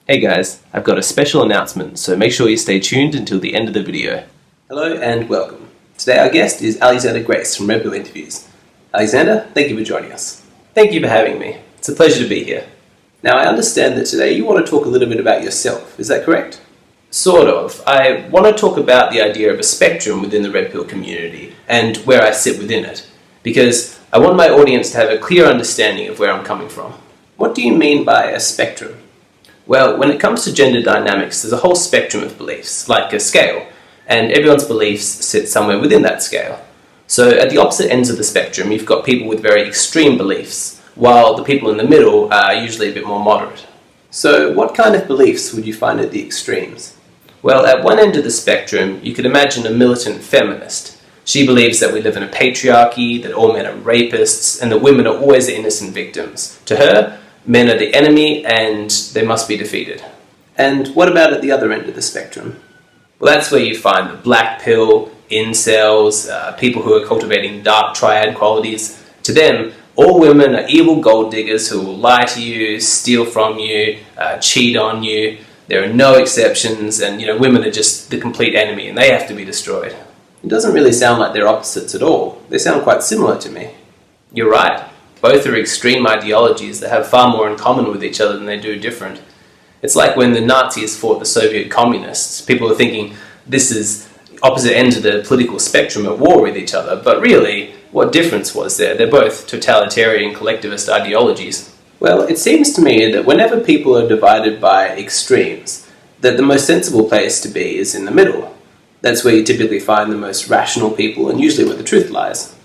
Hey guys, I've got a special announcement, so make sure you stay tuned until the end of the video. Hello and welcome. Today our guest is Alexander Grace from Red Pill Interviews. Alexander, thank you for joining us. Thank you for having me. It's a pleasure to be here. Now I understand that today you want to talk a little bit about yourself, is that correct? Sort of. I want to talk about the idea of a spectrum within the Red Pill community and where I sit within it, because I want my audience to have a clear understanding of where I'm coming from. What do you mean by a spectrum? Well, when it comes to gender dynamics, there's a whole spectrum of beliefs, like a scale, and everyone's beliefs sit somewhere within that scale. So at the opposite ends of the spectrum, you've got people with very extreme beliefs, while the people in the middle are usually a bit more moderate. So what kind of beliefs would you find at the extremes? Well, at one end of the spectrum, you could imagine a militant feminist. She believes that we live in a patriarchy, that all men are rapists, and that women are always the innocent victims. To her, men are the enemy and they must be defeated. And what about at the other end of the spectrum? Well, that's where you find the black pill, incels, people who are cultivating dark triad qualities. To them, all women are evil gold diggers who will lie to you, steal from you, cheat on you. There are no exceptions, and women are just the complete enemy and they have to be destroyed. It doesn't really sound like they're opposites at all. They sound quite similar to me. You're right. Both are extreme ideologies that have far more in common with each other than they do different. It's like when the Nazis fought the Soviet communists. People are thinking this is opposite ends of the political spectrum at war with each other, but really, what difference was there? They're both totalitarian collectivist ideologies. Well, it seems to me that whenever people are divided by extremes, that the most sensible place to be is in the middle. That's where you typically find the most rational people and usually where the truth lies.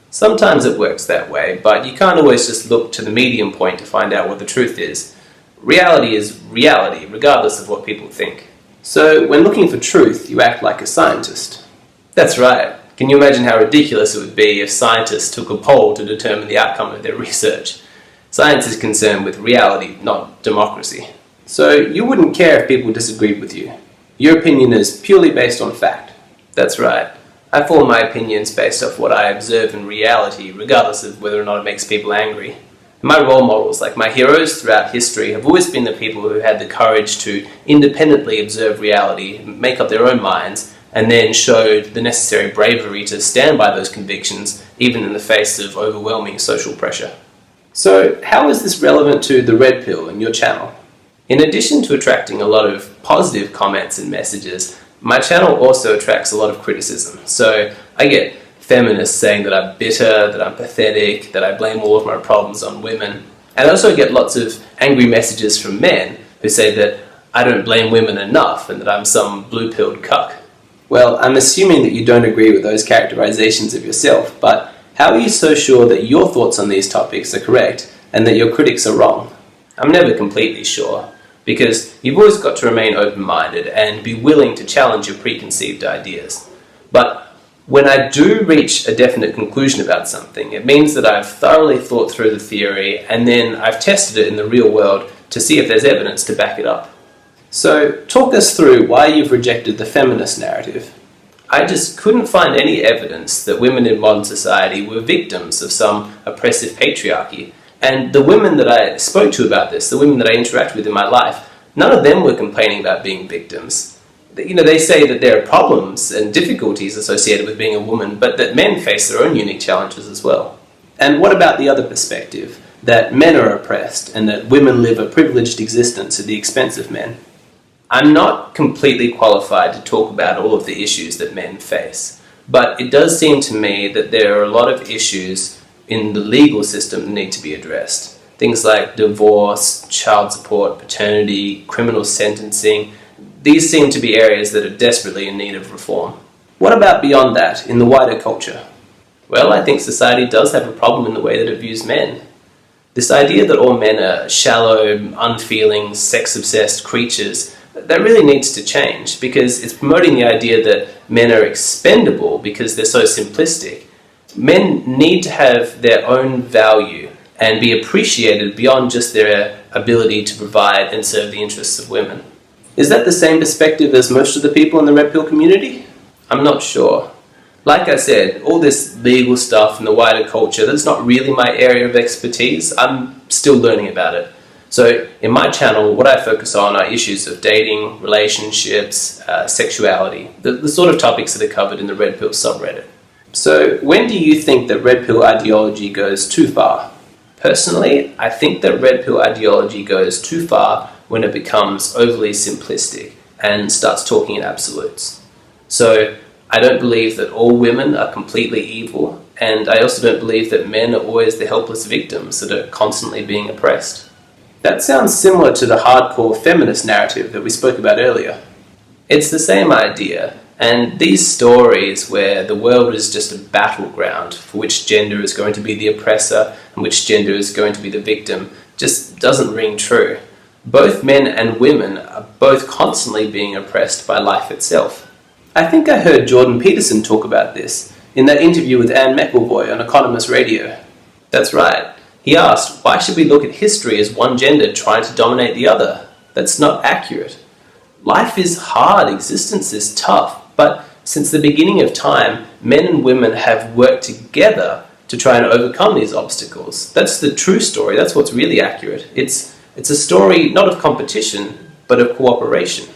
Sometimes it works that way, but you can't always just look to the medium point to find out what the truth is. Reality is reality, regardless of what people think. So, when looking for truth, you act like a scientist. That's right. Can you imagine how ridiculous it would be if scientists took a poll to determine the outcome of their research? Science is concerned with reality, not democracy. So, you wouldn't care if people disagreed with you. Your opinion is purely based on fact. That's right. I form my opinions based off what I observe in reality, regardless of whether or not it makes people angry. My role models, like my heroes throughout history, have always been the people who had the courage to independently observe reality, make up their own minds, and then showed the necessary bravery to stand by those convictions, even in the face of overwhelming social pressure. So, how is this relevant to the Red Pill and your channel? In addition to attracting a lot of positive comments and messages, my channel also attracts a lot of criticism. So I get feminists saying that I'm bitter, that I'm pathetic, that I blame all of my problems on women. And I also get lots of angry messages from men who say that I don't blame women enough and that I'm some blue-pilled cuck. Well, I'm assuming that you don't agree with those characterizations of yourself, but how are you so sure that your thoughts on these topics are correct and that your critics are wrong? I'm never completely sure, because you've always got to remain open-minded and be willing to challenge your preconceived ideas. But when I do reach a definite conclusion about something, it means that I've thoroughly thought through the theory and then I've tested it in the real world to see if there's evidence to back it up. So, talk us through why you've rejected the feminist narrative. I just couldn't find any evidence that women in modern society were victims of some oppressive patriarchy. And the women that I spoke to about this, the women that I interact with in my life, none of them were complaining about being victims. They say that there are problems and difficulties associated with being a woman, but that men face their own unique challenges as well. And what about the other perspective, that men are oppressed and that women live a privileged existence at the expense of men? I'm not completely qualified to talk about all of the issues that men face, but it does seem to me that there are a lot of issues in the legal system that need to be addressed. Things like divorce, child support, paternity, criminal sentencing. These seem to be areas that are desperately in need of reform. What about beyond that, in the wider culture? Well, I think society does have a problem in the way that it views men. This idea that all men are shallow, unfeeling, sex-obsessed creatures, that really needs to change, because it's promoting the idea that men are expendable because they're so simplistic. Men need to have their own value and be appreciated beyond just their ability to provide and serve the interests of women. Is that the same perspective as most of the people in the Red Pill community? I'm not sure. Like I said, all this legal stuff and the wider culture, that's not really my area of expertise. I'm still learning about it. So in my channel, what I focus on are issues of dating, relationships, sexuality, the sort of topics that are covered in the Red Pill subreddit. So when do you think that Red Pill ideology goes too far? Personally, I think that Red Pill ideology goes too far when it becomes overly simplistic and starts talking in absolutes. So I don't believe that all women are completely evil, and I also don't believe that men are always the helpless victims that are constantly being oppressed. That sounds similar to the hardcore feminist narrative that we spoke about earlier. It's the same idea, and these stories where the world is just a battleground for which gender is going to be the oppressor and which gender is going to be the victim just doesn't ring true. Both men and women are both constantly being oppressed by life itself. I think I heard Jordan Peterson talk about this in that interview with Anne McElvoy on Economist Radio. That's right. He asked, why should we look at history as one gender trying to dominate the other? That's not accurate. Life is hard, existence is tough, but since the beginning of time, men and women have worked together to try and overcome these obstacles. That's the true story, that's what's really accurate. It's a story not of competition, but of cooperation.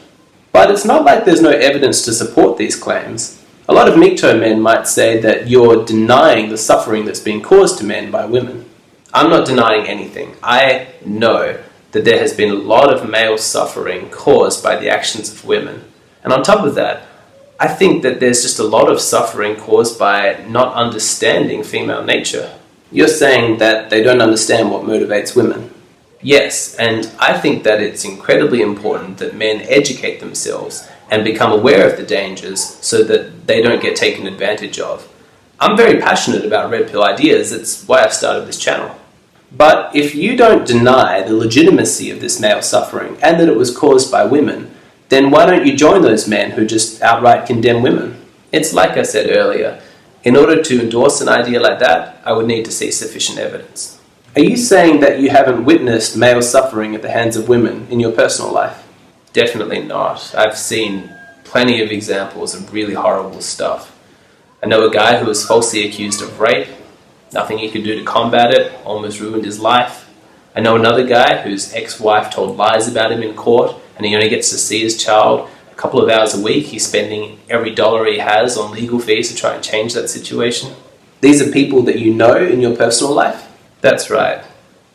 But it's not like there's no evidence to support these claims. A lot of MGTOW men might say that you're denying the suffering that's being caused to men by women. I'm not denying anything. I know that there has been a lot of male suffering caused by the actions of women. And on top of that, I think that there's just a lot of suffering caused by not understanding female nature. You're saying that they don't understand what motivates women. Yes, and I think that it's incredibly important that men educate themselves and become aware of the dangers so that they don't get taken advantage of. I'm very passionate about Red Pill ideas, that's why I started this channel. But if you don't deny the legitimacy of this male suffering and that it was caused by women, then why don't you join those men who just outright condemn women? It's like I said earlier, in order to endorse an idea like that, I would need to see sufficient evidence. Are you saying that you haven't witnessed male suffering at the hands of women in your personal life? Definitely not. I've seen plenty of examples of really horrible stuff. I know a guy who was falsely accused of rape. Nothing he could do to combat it, almost ruined his life. I know another guy whose ex-wife told lies about him in court, and he only gets to see his child a couple of hours a week. He's spending every dollar he has on legal fees to try and change that situation. These are people that you know in your personal life? That's right.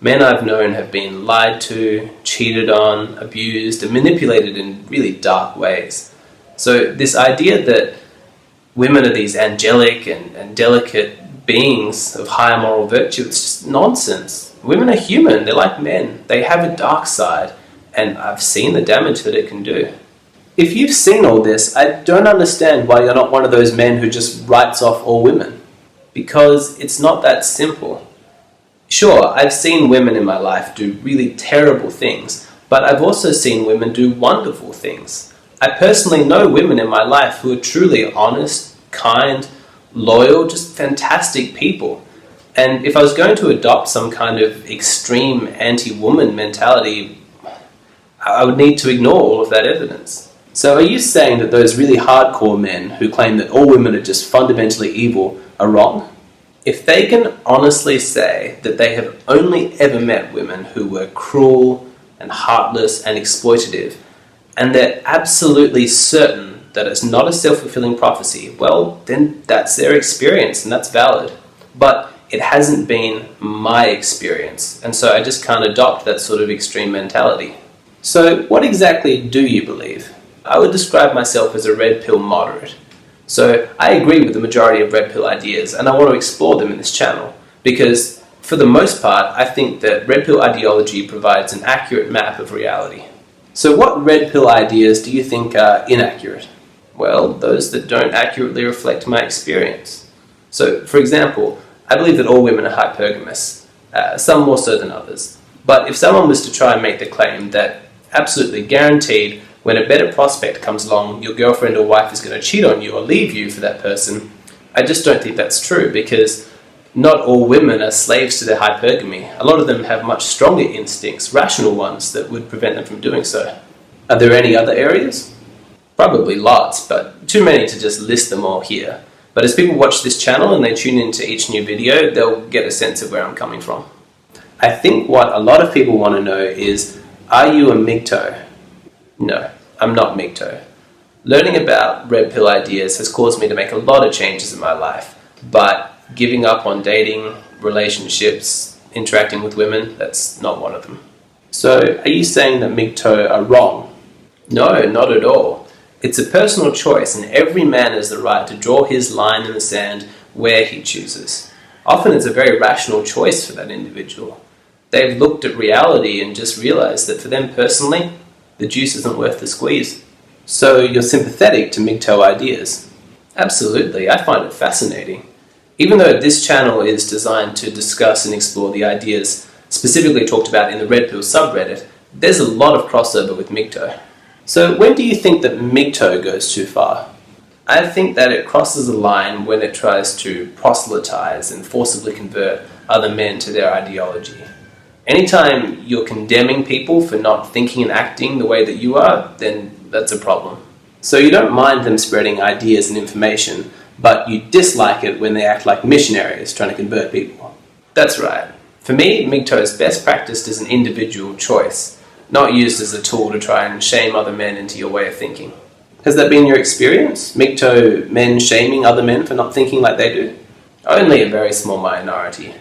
Men I've known have been lied to, cheated on, abused, and manipulated in really dark ways. So this idea that women are these angelic and delicate beings of higher moral virtue, it's just nonsense. Women are human, they're like men. They have a dark side, and I've seen the damage that it can do. If you've seen all this, I don't understand why you're not one of those men who just writes off all women. Because it's not that simple. Sure, I've seen women in my life do really terrible things, but I've also seen women do wonderful things. I personally know women in my life who are truly honest, kind, loyal, just fantastic people. And if I was going to adopt some kind of extreme anti-woman mentality, I would need to ignore all of that evidence. So are you saying that those really hardcore men who claim that all women are just fundamentally evil are wrong? If they can honestly say that they have only ever met women who were cruel and heartless and exploitative, and they're absolutely certain that it's not a self-fulfilling prophecy, well, then that's their experience and that's valid. But it hasn't been my experience, and so I just can't adopt that sort of extreme mentality. So what exactly do you believe? I would describe myself as a red pill moderate. So I agree with the majority of red pill ideas, and I want to explore them in this channel, because for the most part, I think that red pill ideology provides an accurate map of reality. So what red pill ideas do you think are inaccurate? Well, those that don't accurately reflect my experience. So, for example, I believe that all women are hypergamous, some more so than others. But if someone was to try and make the claim that absolutely guaranteed when a better prospect comes along, your girlfriend or wife is going to cheat on you or leave you for that person, I just don't think that's true, because not all women are slaves to their hypergamy. A lot of them have much stronger instincts, rational ones, that would prevent them from doing so. Are there any other areas? Probably lots, but too many to just list them all here. But as people watch this channel and they tune into each new video, they'll get a sense of where I'm coming from. I think what a lot of people want to know is, are you a MGTOW? No, I'm not MGTOW. Learning about red pill ideas has caused me to make a lot of changes in my life, but giving up on dating, relationships, interacting with women, that's not one of them. So, are you saying that MGTOW are wrong? No, not at all. It's a personal choice, and every man has the right to draw his line in the sand where he chooses. Often it's a very rational choice for that individual. They've looked at reality and just realized that for them personally, the juice isn't worth the squeeze. So you're sympathetic to MGTOW ideas? Absolutely, I find it fascinating. Even though this channel is designed to discuss and explore the ideas specifically talked about in the Red Pill subreddit, there's a lot of crossover with MGTOW. So when do you think that MGTOW goes too far? I think that it crosses a line when it tries to proselytize and forcibly convert other men to their ideology. Anytime you're condemning people for not thinking and acting the way that you are, then that's a problem. So you don't mind them spreading ideas and information, but you dislike it when they act like missionaries trying to convert people. That's right. For me, MGTOW is best practiced as an individual choice, not used as a tool to try and shame other men into your way of thinking. Has that been your experience? MGTOW men shaming other men for not thinking like they do? Only a very small minority.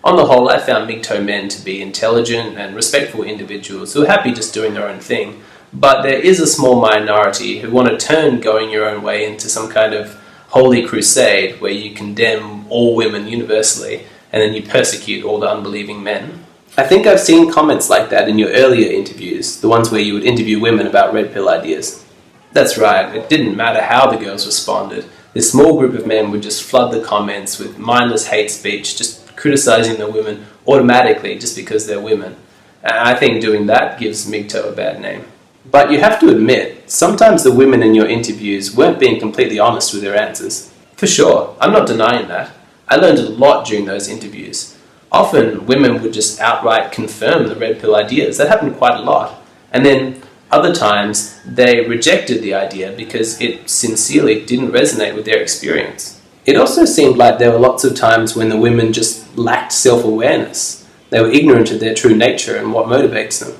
On the whole, I found MGTOW men to be intelligent and respectful individuals who are happy just doing their own thing. But there is a small minority who want to turn going your own way into some kind of holy crusade where you condemn all women universally and then you persecute all the unbelieving men. I think I've seen comments like that in your earlier interviews, the ones where you would interview women about red pill ideas. That's right, it didn't matter how the girls responded. This small group of men would just flood the comments with mindless hate speech, just criticizing the women automatically just because they're women. And I think doing that gives MGTOW a bad name. But you have to admit, sometimes the women in your interviews weren't being completely honest with their answers. For sure, I'm not denying that. I learned a lot during those interviews. Often, women would just outright confirm the red pill ideas. That happened quite a lot. And then, other times, they rejected the idea because it sincerely didn't resonate with their experience. It also seemed like there were lots of times when the women just lacked self-awareness. They were ignorant of their true nature and what motivates them.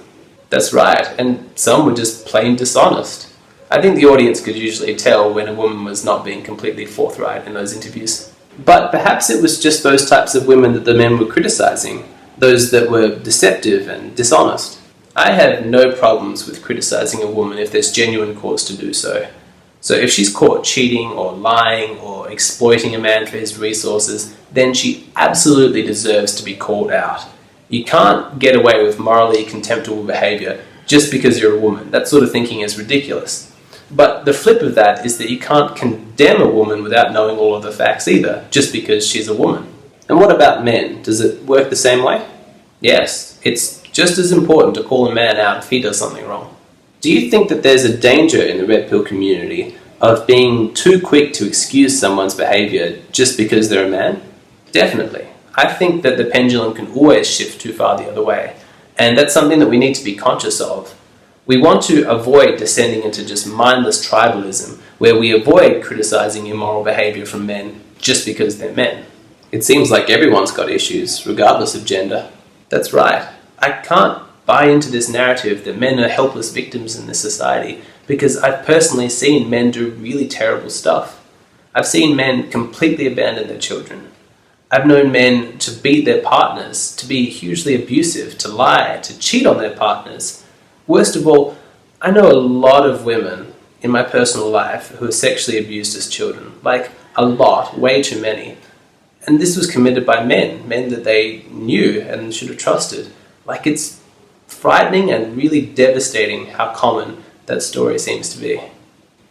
That's right, and some were just plain dishonest. I think the audience could usually tell when a woman was not being completely forthright in those interviews. But perhaps it was just those types of women that the men were criticizing, those that were deceptive and dishonest. I have no problems with criticizing a woman if there's genuine cause to do so. So if she's caught cheating or lying or exploiting a man for his resources, then she absolutely deserves to be called out. You can't get away with morally contemptible behavior just because you're a woman. That sort of thinking is ridiculous. But the flip of that is that you can't condemn a woman without knowing all of the facts either, just because she's a woman. And what about men? Does it work the same way? Yes, it's just as important to call a man out if he does something wrong. Do you think that there's a danger in the red pill community of being too quick to excuse someone's behavior just because they're a man? Definitely. I think that the pendulum can always shift too far the other way, and that's something that we need to be conscious of. We want to avoid descending into just mindless tribalism, where we avoid criticizing immoral behavior from men just because they're men. It seems like everyone's got issues, regardless of gender. That's right. I can't buy into this narrative that men are helpless victims in this society, because I've personally seen men do really terrible stuff. I've seen men completely abandon their children. I've known men to beat their partners, to be hugely abusive, to lie, to cheat on their partners. Worst of all, I know a lot of women in my personal life who were sexually abused as children. Like, a lot, way too many. And this was committed by men that they knew and should have trusted. Like, it's frightening and really devastating how common that story seems to be.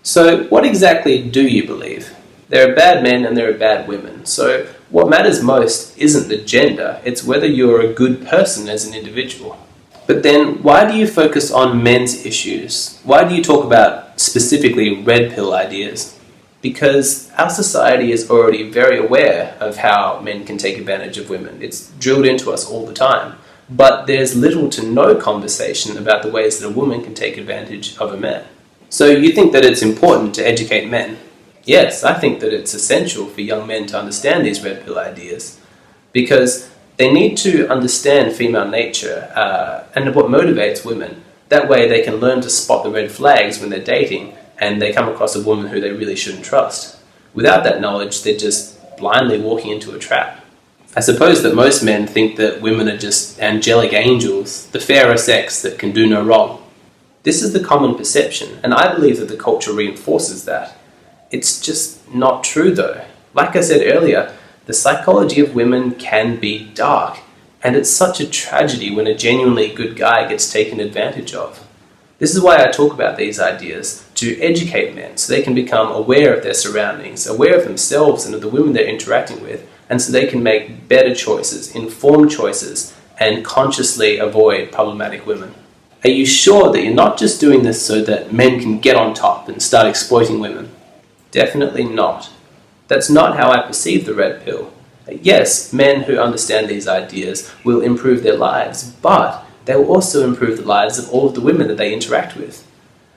So, what exactly do you believe? There are bad men and there are bad women. So, what matters most isn't the gender, it's whether you're a good person as an individual. But then, why do you focus on men's issues? Why do you talk about specifically red pill ideas? Because our society is already very aware of how men can take advantage of women. It's drilled into us all the time. But there's little to no conversation about the ways that a woman can take advantage of a man. So you think that it's important to educate men? Yes, I think that it's essential for young men to understand these red pill ideas, because They need to understand female nature and what motivates women. That way they can learn to spot the red flags when they're dating and they come across a woman who they really shouldn't trust. Without that knowledge, they're just blindly walking into a trap. I suppose that most men think that women are just angelic angels, the fairer sex that can do no wrong. This is the common perception, and I believe that the culture reinforces that. It's just not true though. Like I said earlier, the psychology of women can be dark, and it's such a tragedy when a genuinely good guy gets taken advantage of. This is why I talk about these ideas, to educate men so they can become aware of their surroundings, aware of themselves and of the women they're interacting with, and so they can make better choices, informed choices, and consciously avoid problematic women. Are you sure that you're not just doing this so that men can get on top and start exploiting women? Definitely not. That's not how I perceive the red pill. Yes, men who understand these ideas will improve their lives, but they will also improve the lives of all of the women that they interact with.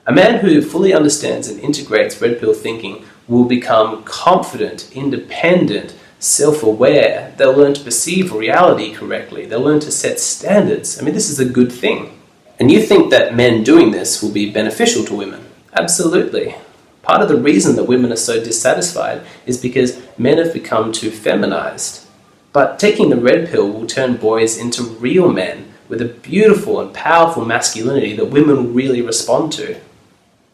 A man who fully understands and integrates red pill thinking will become confident, independent, self-aware. They'll learn to perceive reality correctly. They'll learn to set standards. I mean, this is a good thing. And you think that men doing this will be beneficial to women? Absolutely. Part of the reason that women are so dissatisfied is because men have become too feminized. But taking the red pill will turn boys into real men with a beautiful and powerful masculinity that women will really respond to.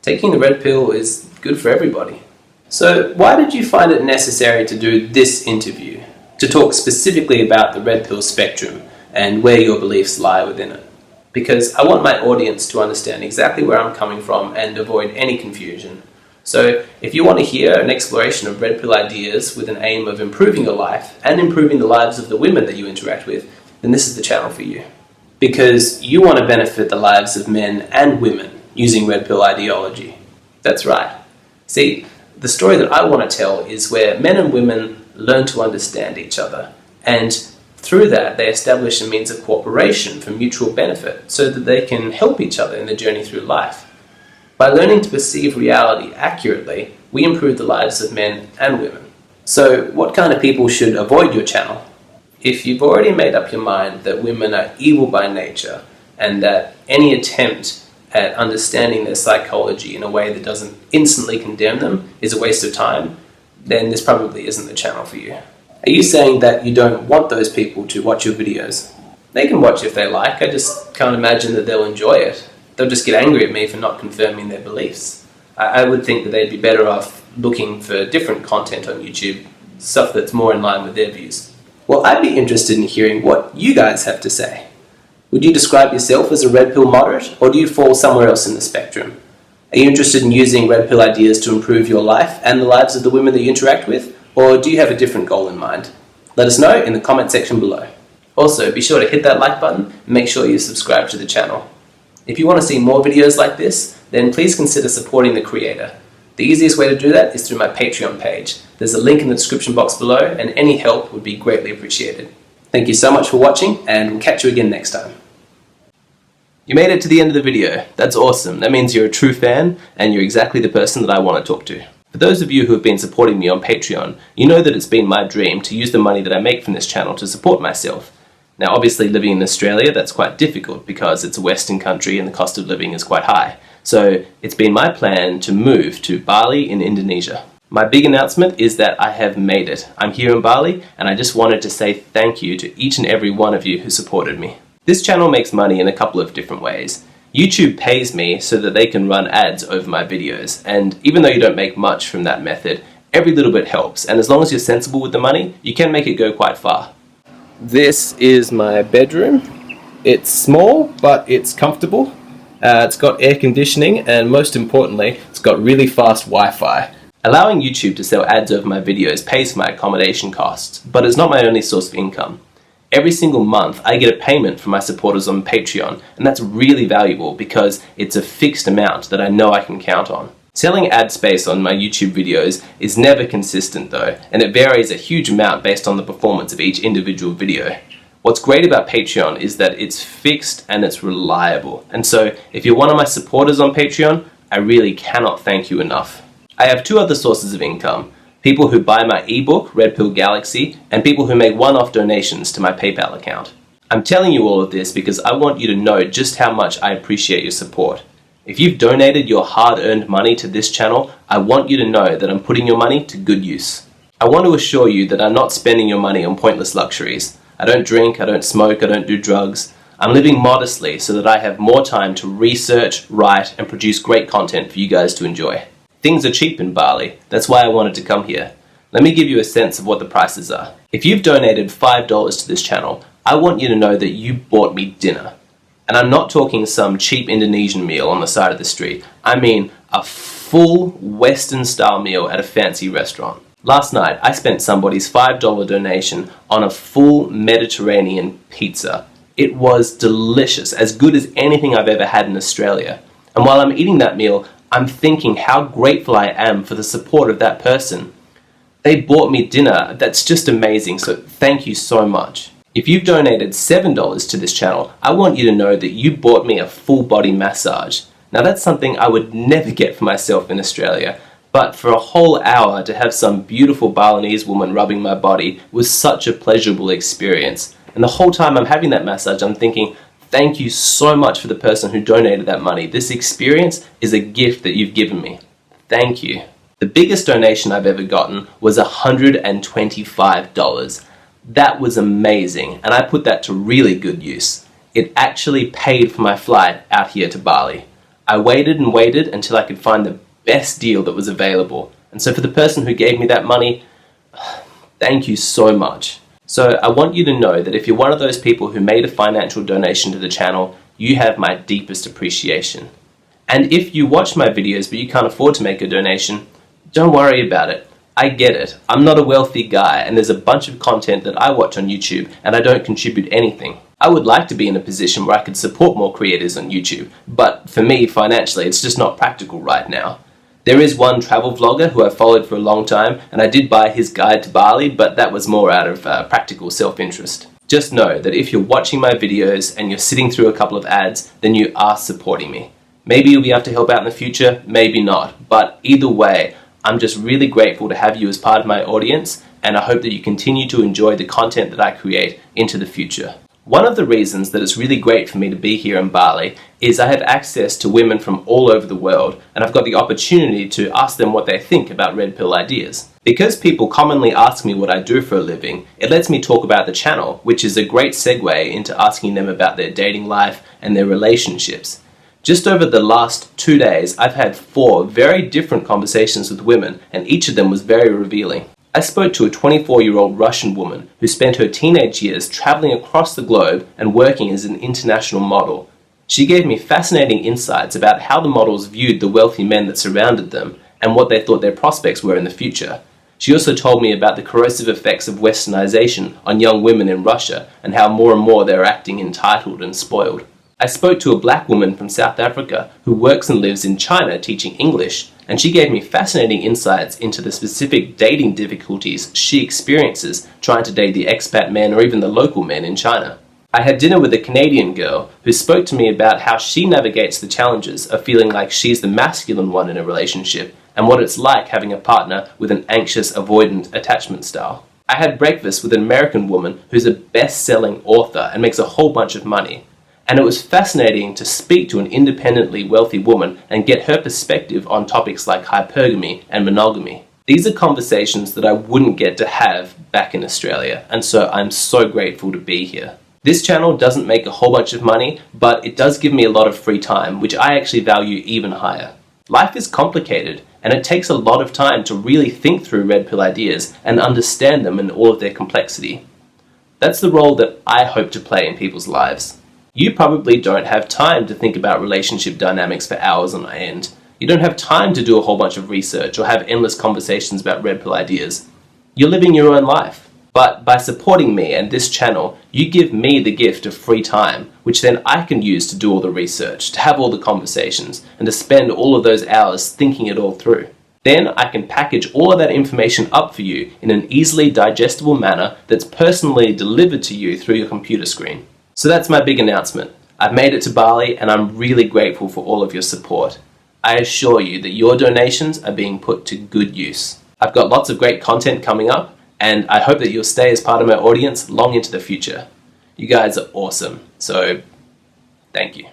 Taking the red pill is good for everybody. So why did you find it necessary to do this interview, to talk specifically about the red pill spectrum and where your beliefs lie within it? Because I want my audience to understand exactly where I'm coming from and avoid any confusion. So if you want to hear an exploration of red pill ideas with an aim of improving your life and improving the lives of the women that you interact with, then this is the channel for you. Because you want to benefit the lives of men and women using red pill ideology. That's right. See, the story that I want to tell is where men and women learn to understand each other, and through that they establish a means of cooperation for mutual benefit so that they can help each other in their journey through life. By learning to perceive reality accurately, we improve the lives of men and women. So what kind of people should avoid your channel? If you've already made up your mind that women are evil by nature and that any attempt at understanding their psychology in a way that doesn't instantly condemn them is a waste of time, then this probably isn't the channel for you. Are you saying that you don't want those people to watch your videos? They can watch if they like, I just can't imagine that they'll enjoy it. They'll just get angry at me for not confirming their beliefs. I would think that they'd be better off looking for different content on YouTube, stuff that's more in line with their views. Well, I'd be interested in hearing what you guys have to say. Would you describe yourself as a red pill moderate, or do you fall somewhere else in the spectrum? Are you interested in using red pill ideas to improve your life and the lives of the women that you interact with, or do you have a different goal in mind? Let us know in the comment section below. Also, be sure to hit that like button and make sure you subscribe to the channel. If you want to see more videos like this, then please consider supporting the creator. The easiest way to do that is through my Patreon page. There's a link in the description box below, and any help would be greatly appreciated. Thank you so much for watching, and we'll catch you again next time. You made it to the end of the video. That's awesome. That means you're a true fan, and you're exactly the person that I want to talk to. For those of you who have been supporting me on Patreon, you know that it's been my dream to use the money that I make from this channel to support myself. Now, obviously, living in Australia, that's quite difficult because it's a Western country and the cost of living is quite high. So it's been my plan to move to Bali in Indonesia. My big announcement is that I have made it. I'm here in Bali, and I just wanted to say thank you to each and every one of you who supported me. This channel makes money in a couple of different ways. YouTube pays me so that they can run ads over my videos, and even though you don't make much from that method, every little bit helps, and as long as you're sensible with the money, you can make it go quite far. This is my bedroom. It's small, but it's comfortable. It's got air conditioning, and most importantly, it's got really fast Wi-Fi. Allowing YouTube to sell ads over my videos pays for my accommodation costs, but it's not my only source of income. Every single month, I get a payment from my supporters on Patreon, and that's really valuable because it's a fixed amount that I know I can count on. Selling ad space on my YouTube videos is never consistent though, and it varies a huge amount based on the performance of each individual video. What's great about Patreon is that it's fixed and it's reliable, and so if you're one of my supporters on Patreon, I really cannot thank you enough. I have two other sources of income. people who buy my ebook, Red Pill Galaxy, and people who make one-off donations to my PayPal account. I'm telling you all of this because I want you to know just how much I appreciate your support. If you've donated your hard-earned money to this channel, I want you to know that I'm putting your money to good use. I want to assure you that I'm not spending your money on pointless luxuries. I don't drink, I don't smoke, I don't do drugs. I'm living modestly so that I have more time to research, write, and produce great content for you guys to enjoy. Things are cheap in Bali, that's why I wanted to come here. Let me give you a sense of what the prices are. If you've donated $5 to this channel, I want you to know that you bought me dinner. And I'm not talking some cheap Indonesian meal on the side of the street. I mean a full Western-style meal at a fancy restaurant. Last night, I spent somebody's $5 donation on a full Mediterranean pizza. It was delicious, as good as anything I've ever had in Australia. And while I'm eating that meal, I'm thinking how grateful I am for the support of that person. They bought me dinner. That's just amazing, so thank you so much. If you've donated $7 to this channel, I want you to know that you bought me a full body massage. Now that's something I would never get for myself in Australia, but for a whole hour to have some beautiful Balinese woman rubbing my body was such a pleasurable experience. And the whole time I'm having that massage, I'm thinking, thank you so much for the person who donated that money. This experience is a gift that you've given me. Thank you. The biggest donation I've ever gotten was $125. That was amazing, and I put that to really good use. It actually paid for my flight out here to Bali. I waited and waited until I could find the best deal that was available. And so for the person who gave me that money, thank you so much. So I want you to know that if you're one of those people who made a financial donation to the channel, you have my deepest appreciation. And if you watch my videos but you can't afford to make a donation, don't worry about it. I get it. I'm not a wealthy guy and there's a bunch of content that I watch on YouTube and I don't contribute anything. I would like to be in a position where I could support more creators on YouTube, but for me financially it's just not practical right now. There is one travel vlogger who I've followed for a long time and I did buy his guide to Bali, but that was more out of practical self-interest. Just know that if you're watching my videos and you're sitting through a couple of ads, then you are supporting me. Maybe you'll be able to help out in the future, maybe not, but either way, I'm just really grateful to have you as part of my audience, and I hope that you continue to enjoy the content that I create into the future. One of the reasons that it's really great for me to be here in Bali is I have access to women from all over the world, and I've got the opportunity to ask them what they think about Red Pill ideas. Because people commonly ask me what I do for a living, it lets me talk about the channel, which is a great segue into asking them about their dating life and their relationships. Just over the last 2 days, I've had 4 very different conversations with women, and each of them was very revealing. I spoke to a 24-year-old Russian woman who spent her teenage years traveling across the globe and working as an international model. She gave me fascinating insights about how the models viewed the wealthy men that surrounded them and what they thought their prospects were in the future. She also told me about the corrosive effects of westernization on young women in Russia and how more and more they're acting entitled and spoiled. I spoke to a black woman from South Africa who works and lives in China teaching English, and she gave me fascinating insights into the specific dating difficulties she experiences trying to date the expat men or even the local men in China. I had dinner with a Canadian girl who spoke to me about how she navigates the challenges of feeling like she's the masculine one in a relationship and what it's like having a partner with an anxious, avoidant attachment style. I had breakfast with an American woman who's a best-selling author and makes a whole bunch of money. And it was fascinating to speak to an independently wealthy woman and get her perspective on topics like hypergamy and monogamy. These are conversations that I wouldn't get to have back in Australia, and so I'm so grateful to be here. This channel doesn't make a whole bunch of money, but it does give me a lot of free time, which I actually value even higher. Life is complicated, and it takes a lot of time to really think through Red Pill ideas and understand them in all of their complexity. That's the role that I hope to play in people's lives. You probably don't have time to think about relationship dynamics for hours on end. You don't have time to do a whole bunch of research or have endless conversations about Red Pill ideas. You're living your own life. But by supporting me and this channel, you give me the gift of free time, which then I can use to do all the research, to have all the conversations, and to spend all of those hours thinking it all through. Then I can package all of that information up for you in an easily digestible manner that's personally delivered to you through your computer screen. So that's my big announcement. I've made it to Bali and I'm really grateful for all of your support. I assure you that your donations are being put to good use. I've got lots of great content coming up, and I hope that you'll stay as part of my audience long into the future. You guys are awesome, so thank you.